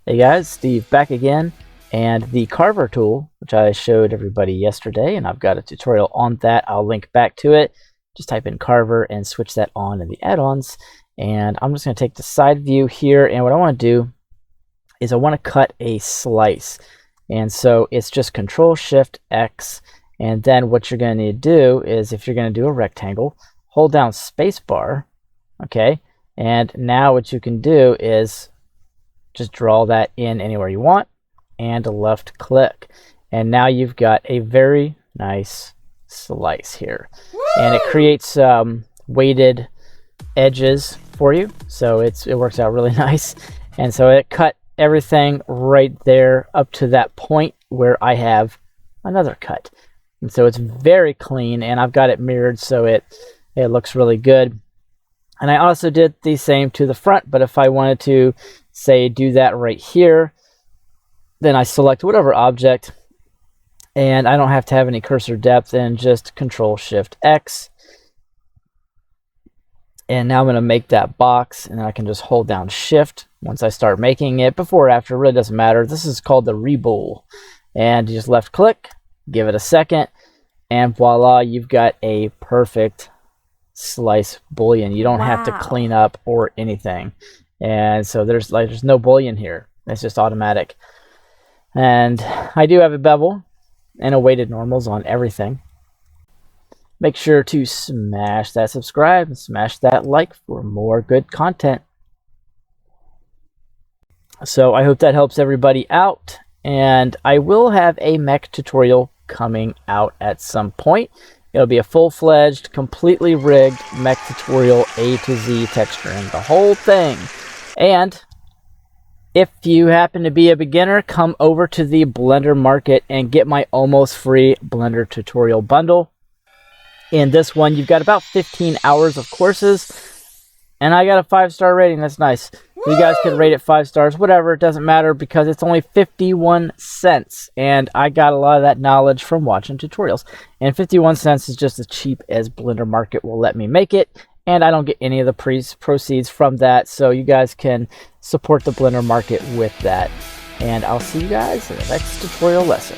Hey guys, Steve back again, and the carver tool, which I showed everybody yesterday, and I've got a tutorial on that. I'll link back to it. Just type in carver and switch that on in the add-ons, and I'm just going to take the side view here, and what I want to do is I want to cut a slice, and so it's just Control-Shift-X, and then what you're going to need to do is, if you're going to do a rectangle, hold down spacebar, okay, and now what you can do is just draw that in anywhere you want and left click, and now you've got a very nice slice here. Woo! And it creates weighted edges for you, so it works out really nice. And so it cut everything right there up to that point where I have another cut, and so it's very clean, and I've got it mirrored so it looks really good. And I also did the same to the front, but if I wanted to say do that right here, then I select whatever object, and I don't have to have any cursor depth, and just Control-Shift-X. And now I'm going to make that box, and then I can just hold down Shift once I start making it. Before or after, really doesn't matter. This is called the Rebool. And you just left click, give it a second, and voila, you've got a perfect slice bouillon. You don't have to clean up or anything, and so there's no bouillon here. It's just automatic. And I do have a bevel and a weighted normals on everything. Make sure to smash that subscribe and smash that like for more good content. So I hope that helps everybody out, and I will have a mech tutorial coming out at some point. It'll be a full-fledged, completely rigged mech tutorial, A to Z texturing, the whole thing. And if you happen to be a beginner, come over to the Blender Market and get my almost free Blender tutorial bundle. In this one, you've got about 15 hours of courses, and I got a 5-star rating. That's nice. You guys can rate it 5 stars, whatever, it doesn't matter, because it's only 51 cents. And I got a lot of that knowledge from watching tutorials. And 51 cents is just as cheap as Blender Market will let me make it. And I don't get any of the proceeds from that. So you guys can support the Blender Market with that. And I'll see you guys in the next tutorial lesson.